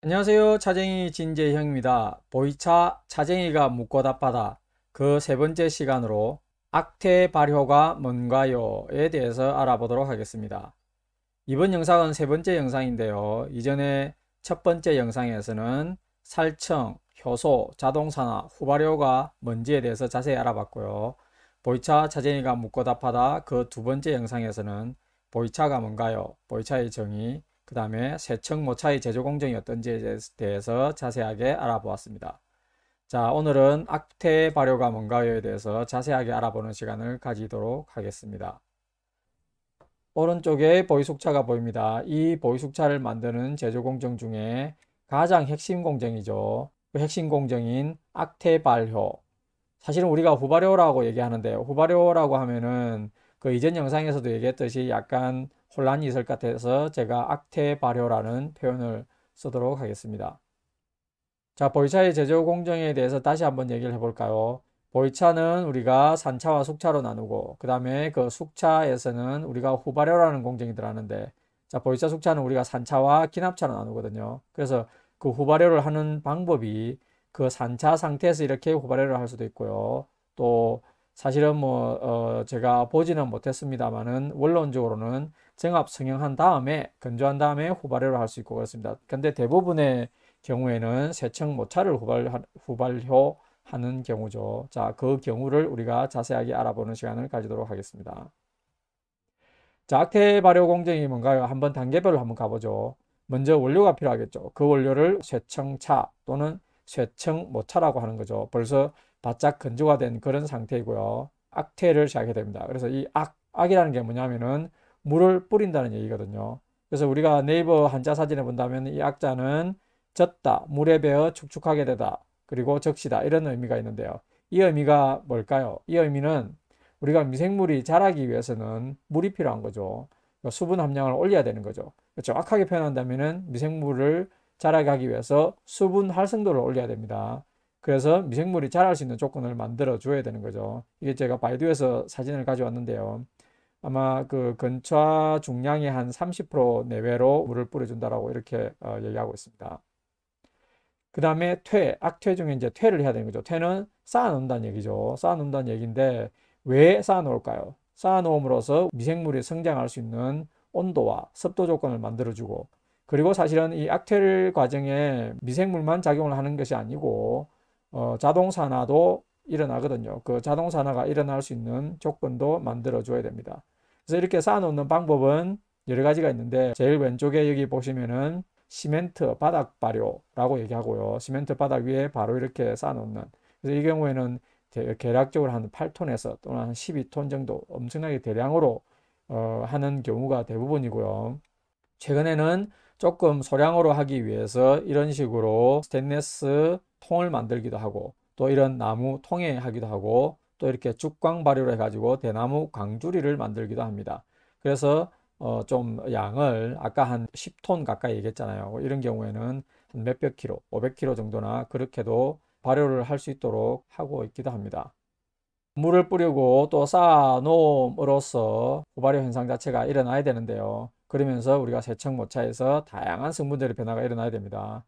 안녕하세요. 차쟁이 진재형입니다. 보이차 차쟁이가 묻고 답하다 그 세 번째 시간으로 악태 발효가 뭔가요에 대해서 알아보도록 하겠습니다. 이번 영상은 세 번째 영상인데요. 이전에 첫 번째 영상에서는 살청, 효소, 자동사나 후발효가 뭔지에 대해서 자세히 알아봤고요. 보이차 차쟁이가 묻고 답하다 그 두 번째 영상에서는 보이차가 뭔가요? 보이차의 정의, 그 다음에 세척 모차의 제조 공정이 어떤지에 대해서 자세하게 알아보았습니다. 자, 오늘은 악태 발효가 뭔가요에 대해서 자세하게 알아보는 시간을 가지도록 하겠습니다. 오른쪽에 보이숙차가 보입니다. 이 보이숙차를 만드는 제조 공정 중에 가장 핵심 공정이죠. 그 핵심 공정인 악태 발효. 사실은 우리가 후발효라고 얘기하는데, 후발효라고 하면은 그 이전 영상에서도 얘기했듯이 약간 혼란이 있을 것 같아서 제가 악태 발효라는 표현을 쓰도록 하겠습니다. 자, 보이차의 제조 공정에 대해서 다시 한번 얘기를 해볼까요? 보이차는 우리가 산차와 숙차로 나누고, 그 다음에 그 숙차에서는 우리가 후발효라는 공정이 들어가는데, 자, 보이차 숙차는 우리가 산차와 기납차로 나누거든요. 그래서 그 후발효를 하는 방법이 그 산차 상태에서 이렇게 후발효를 할 수도 있고요. 또 사실은 제가 보지는 못했습니다만은 원론적으로는 정압 성형한 다음에 건조한 다음에 후발효를 할 수 있고 그렇습니다. 근데 대부분의 경우에는 세척 모차를 후발효하는 경우죠. 자, 그 경우를 우리가 자세하게 알아보는 시간을 가지도록 하겠습니다. 자, 악태 발효 공정이 뭔가요? 한번 단계별로 한번 가보죠. 먼저 원료가 필요하겠죠. 그 원료를 쇠청차 또는 쇠청모차라고 하는 거죠. 벌써 바짝 건조가 된 그런 상태이고요. 악태를 시작하게 됩니다. 그래서 이 악이라는 게 뭐냐면은 물을 뿌린다는 얘기거든요. 그래서 우리가 네이버 한자 사진에 본다면 이 악자는 젖다, 물에 배어 축축하게 되다, 그리고 적시다 이런 의미가 있는데요. 이 의미가 뭘까요? 이 의미는 우리가 미생물이 자라기 위해서는 물이 필요한 거죠. 수분 함량을 올려야 되는 거죠. 정확하게 표현한다면 미생물을 자라게 하기 위해서 수분 활성도를 올려야 됩니다. 그래서 미생물이 자랄 수 있는 조건을 만들어 줘야 되는 거죠. 이게 제가 바이두에서 사진을 가져왔는데요. 아마 그 건차 중량의 한 30% 내외로 물을 뿌려준다라고 이렇게 얘기하고 있습니다. 그 다음에 악퇴 중에 이제 퇴를 해야 되는 거죠. 퇴는 쌓아놓는다는 얘기죠. 쌓아놓는다는 얘기인데 왜 쌓아놓을까요? 쌓아놓음으로써 미생물이 성장할 수 있는 온도와 습도 조건을 만들어주고, 그리고 사실은 이 악퇴 과정에 미생물만 작용을 하는 것이 아니고 자동산화도 일어나거든요. 그 자동산화가 일어날 수 있는 조건도 만들어줘야 됩니다. 그래서 이렇게 쌓아놓는 방법은 여러 가지가 있는데, 제일 왼쪽에 여기 보시면은 시멘트 바닥 발효라고 얘기하고요. 시멘트 바닥 위에 바로 이렇게 쌓아놓는. 그래서 이 경우에는 대략적으로 한 8톤에서 또는 한 12톤 정도 엄청나게 대량으로 하는 경우가 대부분이고요. 최근에는 조금 소량으로 하기 위해서 이런 식으로 스테인리스 통을 만들기도 하고, 또 이런 나무 통에 하기도 하고, 또 이렇게 죽광 발효를 해가지고 대나무 광주리를 만들기도 합니다. 그래서 좀 양을 아까 한 10톤 가까이 얘기했잖아요. 이런 경우에는 한 몇백 킬로, 500kg 정도나 그렇게도 발효를 할 수 있도록 하고 있기도 합니다. 물을 뿌리고 또 쌓아 놓음으로써 고발효 현상 자체가 일어나야 되는데요. 그러면서 우리가 세척모차에서 다양한 성분들의 변화가 일어나야 됩니다.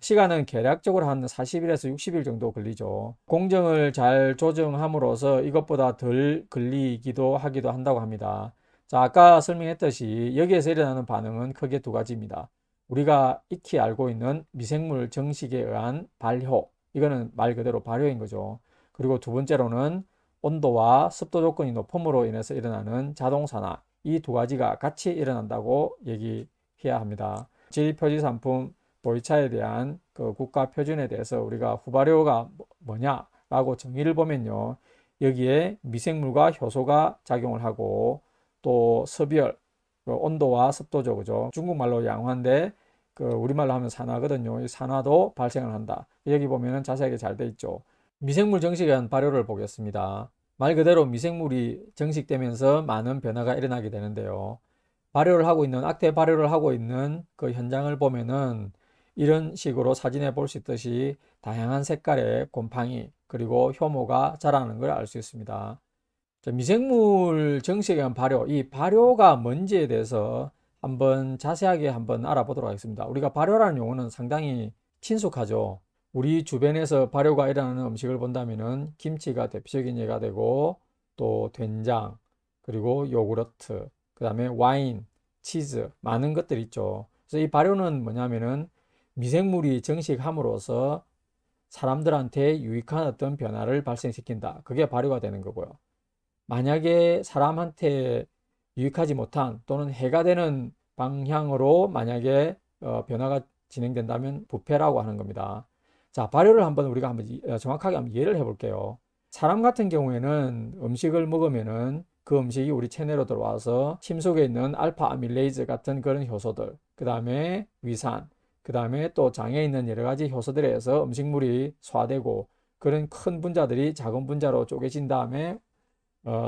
시간은 대략적으로 한 40일에서 60일 정도 걸리죠. 공정을 잘 조정함으로써 이것보다 덜 걸리기도 하기도 한다고 합니다. 자, 아까 설명했듯이 여기에서 일어나는 반응은 크게 두 가지입니다. 우리가 익히 알고 있는 미생물 정식에 의한 발효, 이거는 말 그대로 발효인 거죠. 그리고 두 번째로는 온도와 습도 조건이 높음으로 인해서 일어나는 자동산화, 이 두 가지가 같이 일어난다고 얘기해야 합니다. 질표지 상품 보이차에 대한 그 국가 표준에 대해서 우리가 후발효가 뭐냐라고 정의를 보면요. 여기에 미생물과 효소가 작용을 하고, 또 섭열, 그 온도와 습도죠. 그죠? 중국말로 양화인데 그 우리말로 하면 산화거든요. 이 산화도 발생을 한다. 여기 보면은 자세하게 잘 돼 있죠. 미생물 정식에 의한 발효를 보겠습니다. 말 그대로 미생물이 정식되면서 많은 변화가 일어나게 되는데요. 악태 발효를 하고 있는 그 현장을 보면은 이런 식으로 사진에 볼 수 있듯이 다양한 색깔의 곰팡이 그리고 효모가 자라는 걸 알 수 있습니다. 미생물 정식에 의한 발효, 이 발효가 뭔지에 대해서 한번 자세하게 한번 알아보도록 하겠습니다. 우리가 발효라는 용어는 상당히 친숙하죠. 우리 주변에서 발효가 일어나는 음식을 본다면은 김치가 대표적인 예가 되고 또 된장, 그리고 요구르트, 그 다음에 와인, 치즈, 많은 것들이 있죠. 그래서 이 발효는 뭐냐면은 미생물이 정식함으로써 사람들한테 유익한 어떤 변화를 발생시킨다. 그게 발효가 되는 거고요. 만약에 사람한테 유익하지 못한 또는 해가 되는 방향으로 만약에 변화가 진행된다면 부패라고 하는 겁니다. 자, 발효를 한번 우리가 한번 정확하게 한번 이해를 해볼게요. 사람 같은 경우에는 음식을 먹으면은 그 음식이 우리 체내로 들어와서 침 속에 있는 알파 아밀레이즈 같은 그런 효소들, 그 다음에 위산, 그 다음에 또 장에 있는 여러 가지 효소들에 의해서 음식물이 소화되고 그런 큰 분자들이 작은 분자로 쪼개진 다음에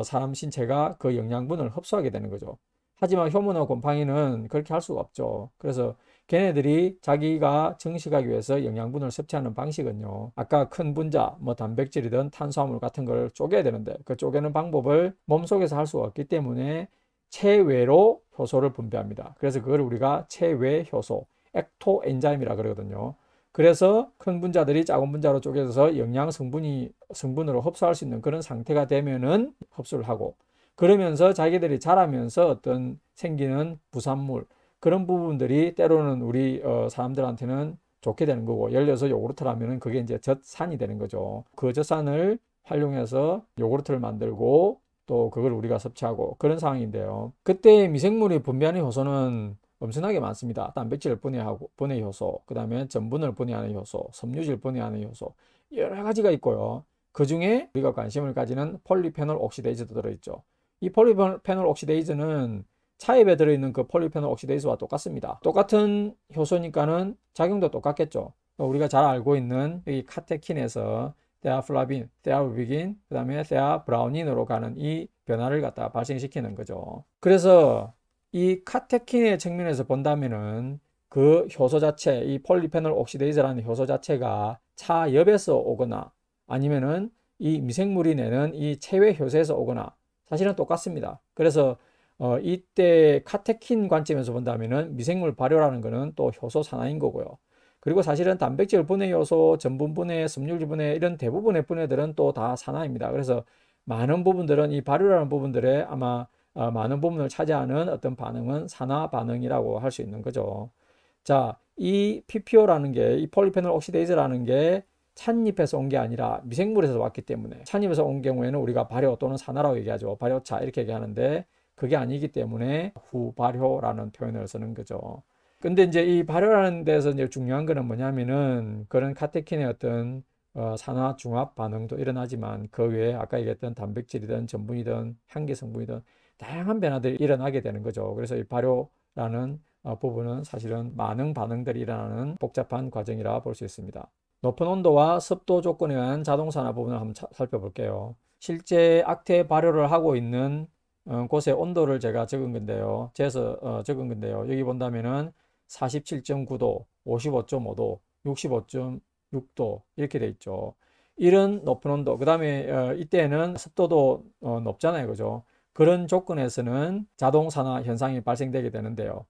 사람 신체가 그 영양분을 흡수하게 되는 거죠. 하지만 효모나 곰팡이는 그렇게 할 수가 없죠. 그래서 걔네들이 자기가 증식하기 위해서 영양분을 섭취하는 방식은요. 아까 큰 분자, 뭐 단백질이든 탄수화물 같은 걸 쪼개야 되는데 그 쪼개는 방법을 몸속에서 할 수가 없기 때문에 체외로 효소를 분비합니다. 그래서 그걸 우리가 체외 효소, 액토 엔자임이라 그러거든요. 그래서 큰 분자들이 작은 분자로 쪼개져서 영양 성분으로 흡수할 수 있는 그런 상태가 되면은 흡수를 하고, 그러면서 자기들이 자라면서 어떤 생기는 부산물, 그런 부분들이 때로는 우리 사람들한테는 좋게 되는 거고, 예를 들어서 요구르트라면은 그게 이제 젖산이 되는 거죠. 그 젖산을 활용해서 요구르트를 만들고 또 그걸 우리가 섭취하고 그런 상황인데요. 그때 미생물이 분비하는 효소는 엄청나게 많습니다. 단백질을 분해 효소, 그 다음에 전분을 분해하는 효소, 섬유질 분해하는 효소, 여러 가지가 있고요. 그 중에 우리가 관심을 가지는 폴리페놀 옥시데이즈도 들어있죠. 이 폴리페놀 옥시데이즈는 차입에 들어있는 그 폴리페놀 옥시데이즈와 똑같습니다. 똑같은 효소니까는 작용도 똑같겠죠. 우리가 잘 알고 있는 이 카테킨에서 테아플라빈, 테아루비긴, 그 다음에 테아브라우닌으로 가는 이 변화를 갖다 발생시키는 거죠. 그래서 이 카테킨의 측면에서 본다면은 그 효소 자체, 이 폴리페놀 옥시데이즈라는 효소 자체가 차엽에서 오거나 아니면은 이 미생물이 내는 이 체외 효소에서 오거나 사실은 똑같습니다. 그래서 이때 카테킨 관점에서 본다면은 미생물 발효라는 거는 또 효소 산화인 거고요. 그리고 사실은 단백질 분해 요소, 전분 분해, 섬유질 분해 이런 대부분의 분해들은 또 다 산화입니다. 그래서 많은 부분들은 이 발효라는 부분들에 아마 많은 부분을 차지하는 어떤 반응은 산화 반응이라고 할 수 있는 거죠. 자, 이 PPO라는 게, 이 폴리페놀 옥시데이즈라는 게 찻잎에서 온 게 아니라 미생물에서 왔기 때문에 찻잎에서 온 경우에는 우리가 발효 또는 산화라고 얘기하죠. 발효차 이렇게 얘기하는데 그게 아니기 때문에 후발효라는 표현을 쓰는 거죠. 근데 이제 이 발효라는 데서 이제 중요한 거는 뭐냐면은 그런 카테킨의 어떤 산화 중합 반응도 일어나지만 그 외에 아까 얘기했던 단백질이든 전분이든 향기 성분이든 다양한 변화들이 일어나게 되는 거죠. 그래서 이 발효라는 부분은 사실은 많은 반응들이 일어나는 복잡한 과정이라 볼 수 있습니다. 높은 온도와 습도 조건에 의한 자동산화 부분을 한번 살펴볼게요. 실제 액체 발효를 하고 있는 곳의 온도를 제가 적은 건데요. 재서 적은 건데요. 여기 본다면은 47.9도, 55.5도, 65.6도 이렇게 돼 있죠. 이런 높은 온도, 그 다음에 이때는 습도도 높잖아요. 그죠? 그런 조건에서는 자동산화 현상이 발생되게 되는데요.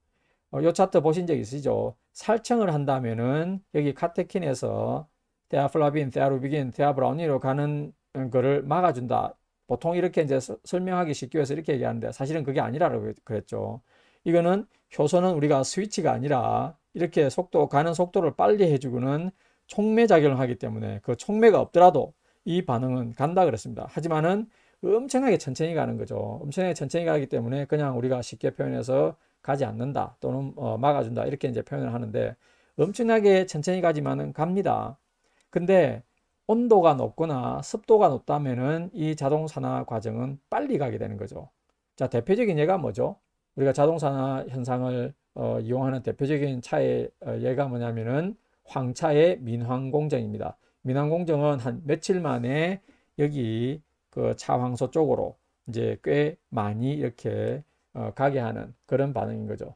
이 차트 보신 적 있으시죠? 살청을 한다면은 여기 카테킨에서 테아플라빈, 테아루비긴, 테아브라우닌으로 가는 거를 막아준다. 보통 이렇게 이제 설명하기 쉽기 위해서 이렇게 얘기하는데 사실은 그게 아니라고 그랬죠. 이거는 효소는 우리가 스위치가 아니라 이렇게 가는 속도를 빨리 해주고는 촉매 작용을 하기 때문에 그 촉매가 없더라도 이 반응은 간다 그랬습니다. 하지만은 엄청나게 천천히 가는 거죠. 엄청나게 천천히 가기 때문에 그냥 우리가 쉽게 표현해서 가지 않는다 또는 막아준다 이렇게 이제 표현을 하는데 엄청나게 천천히 가지만은 갑니다. 근데 온도가 높거나 습도가 높다면은 이 자동산화 과정은 빨리 가게 되는 거죠. 자, 대표적인 예가 뭐죠? 우리가 자동산화 현상을 이용하는 대표적인 차의 예가 뭐냐면은 황차의 민황공정입니다. 민황공정은 한 며칠 만에 여기 그 차황소 쪽으로 이제 꽤 많이 이렇게 가게 하는 그런 반응인 거죠.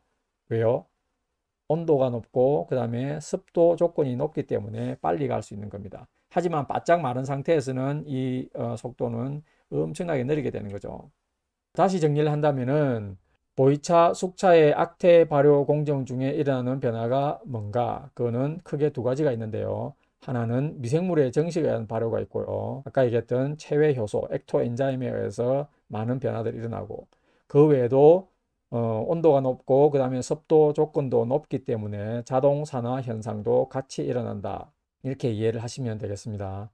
왜요? 온도가 높고 그 다음에 습도 조건이 높기 때문에 빨리 갈 수 있는 겁니다. 하지만 바짝 마른 상태에서는 이 속도는 엄청나게 느리게 되는 거죠. 다시 정리를 한다면은 보이차, 숙차의 악태 발효 공정 중에 일어나는 변화가 뭔가? 그거는 크게 두 가지가 있는데요. 하나는 미생물의 정식에 의한 발효가 있고요. 아까 얘기했던 체외 효소, 액토 엔자임에 의해서 많은 변화들이 일어나고, 그 외에도 온도가 높고 그 다음에 습도 조건도 높기 때문에 자동 산화 현상도 같이 일어난다. 이렇게 이해를 하시면 되겠습니다.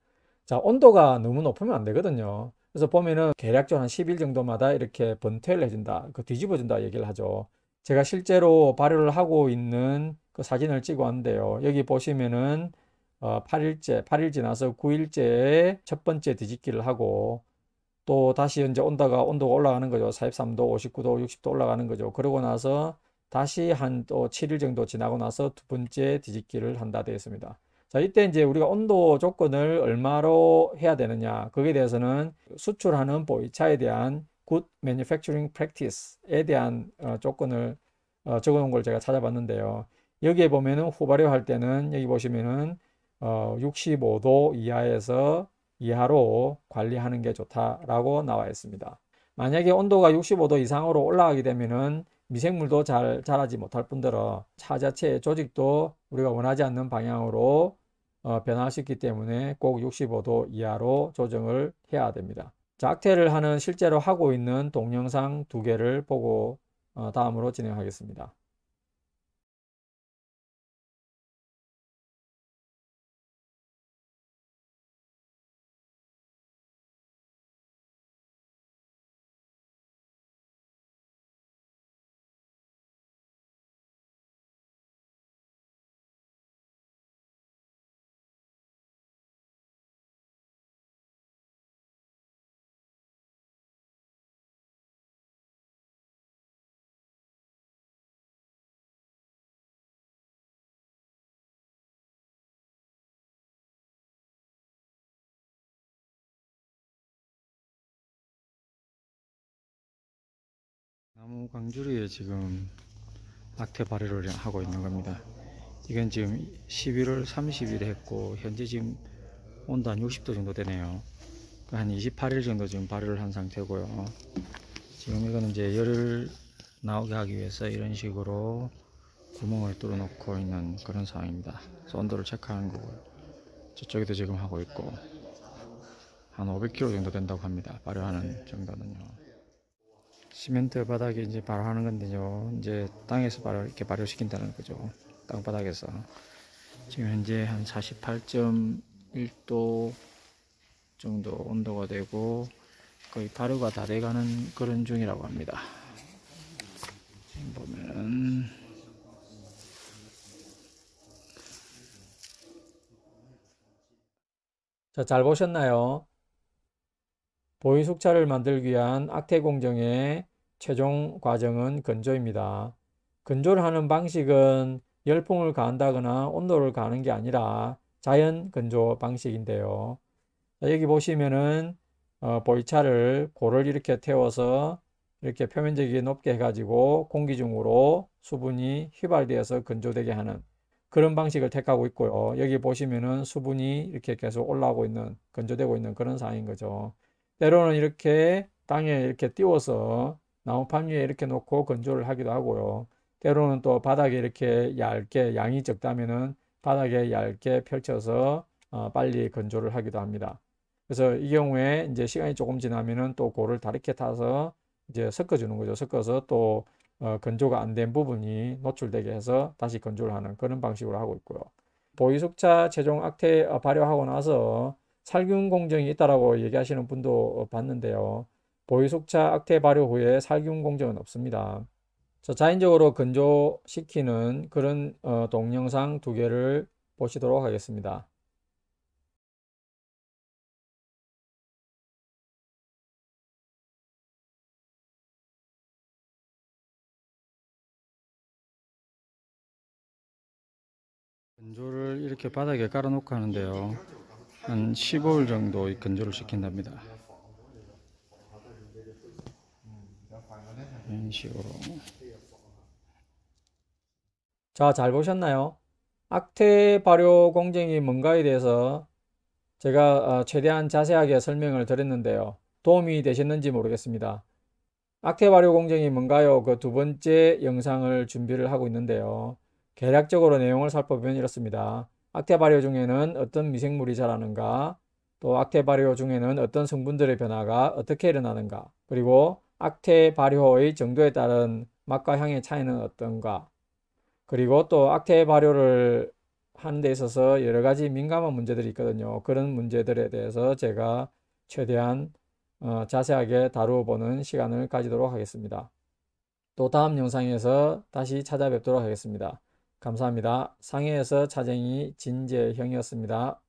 자, 온도가 너무 높으면 안 되거든요. 그래서 보면은 대략적으로 한 10일 정도마다 이렇게 번퇴를 해준다. 그 뒤집어준다 얘기를 하죠. 제가 실제로 발효를 하고 있는 그 사진을 찍어 왔는데요. 여기 보시면은 8일 지나서 9일째에 첫 번째 뒤집기를 하고 또 다시 이제 온도가 올라가는 거죠. 43도, 59도, 60도 올라가는 거죠. 그러고 나서 다시 한 또 7일 정도 지나고 나서 두 번째 뒤집기를 한다 되어 있습니다. 자, 이때 이제 우리가 온도 조건을 얼마로 해야 되느냐. 거기에 대해서는 수출하는 보이차에 대한 Good Manufacturing Practice에 대한 조건을 적어 놓은 걸 제가 찾아봤는데요. 여기에 보면은 후발효 할 때는 여기 보시면은 65도 이하로 관리하는 게 좋다라고 나와 있습니다. 만약에 온도가 65도 이상으로 올라가게 되면은 미생물도 잘 자라지 못할 뿐더러 차 자체의 조직도 우리가 원하지 않는 방향으로 변화할 수 있기 때문에 꼭 65도 이하로 조정을 해야 됩니다. 자, 악태를 하는 실제로 하고 있는 동영상 두 개를 보고 다음으로 진행하겠습니다. 나무 광주리에 지금 악태 발효를 하고 있는 겁니다. 이건 지금 11월 30일에 했고 현재 지금 온도 한 60도 정도 되네요. 한 28일 정도 지금 발효를 한 상태고요. 지금 이거는 이제 열을 나오게 하기 위해서 이런 식으로 구멍을 뚫어 놓고 있는 그런 상황입니다. 그래서 온도를 체크하는 거고요. 저쪽에도 지금 하고 있고 한 500kg 정도 된다고 합니다. 발효하는 정도는요. 시멘트 바닥에 이제 발효하는 건데요. 이제 땅에서 이렇게 발효시킨다는 거죠. 땅바닥에서. 지금 현재 한 48.1도 정도 온도가 되고 거의 발효가 다 돼가는 그런 중이라고 합니다. 지금 보면은 자, 잘 보셨나요? 보이숙차를 만들기 위한 악태 공정의 최종 과정은 건조입니다. 건조를 하는 방식은 열풍을 가한다거나 온도를 가하는 게 아니라 자연 건조 방식인데요. 여기 보시면은 보이차를 고를 이렇게 태워서 이렇게 표면적이 높게 해가지고 공기 중으로 수분이 휘발되어서 건조되게 하는 그런 방식을 택하고 있고요. 여기 보시면은 수분이 이렇게 계속 올라오고 있는, 건조되고 있는 그런 상황인 거죠. 때로는 이렇게 땅에 이렇게 띄워서 나무판 위에 이렇게 놓고 건조를 하기도 하고요. 때로는 또 바닥에 이렇게 얇게, 양이 적다면은 바닥에 얇게 펼쳐서 빨리 건조를 하기도 합니다. 그래서 이 경우에 이제 시간이 조금 지나면은 또 고를 다르게 타서 이제 섞어주는 거죠. 섞어서 또 건조가 안 된 부분이 노출되게 해서 다시 건조를 하는 그런 방식으로 하고 있고요. 보이숙차 최종 악태 발효하고 나서 살균 공정이 있다라고 얘기하시는 분도 봤는데요. 보이숙차 악태 발효 후에 살균 공정은 없습니다. 자연적으로 건조시키는 그런 동영상 두 개를 보시도록 하겠습니다. 건조를 이렇게 바닥에 깔아 놓고 하는데요. 한 15일 정도 건조를 시킨답니다. 이런 식으로. 자, 잘 보셨나요? 악태 발효 공정이 뭔가에 대해서 제가 최대한 자세하게 설명을 드렸는데요. 도움이 되셨는지 모르겠습니다. 악태 발효 공정이 뭔가요? 그 두 번째 영상을 준비를 하고 있는데요. 개략적으로 내용을 살펴보면 이렇습니다. 악태 발효 중에는 어떤 미생물이 자라는가, 또 악태 발효 중에는 어떤 성분들의 변화가 어떻게 일어나는가, 그리고 악태 발효의 정도에 따른 맛과 향의 차이는 어떤가, 그리고 또 악태 발효를 하는 데 있어서 여러 가지 민감한 문제들이 있거든요. 그런 문제들에 대해서 제가 최대한 자세하게 다루어 보는 시간을 가지도록 하겠습니다. 또 다음 영상에서 다시 찾아뵙도록 하겠습니다. 감사합니다. 상해에서 차쟁이 진재형이었습니다.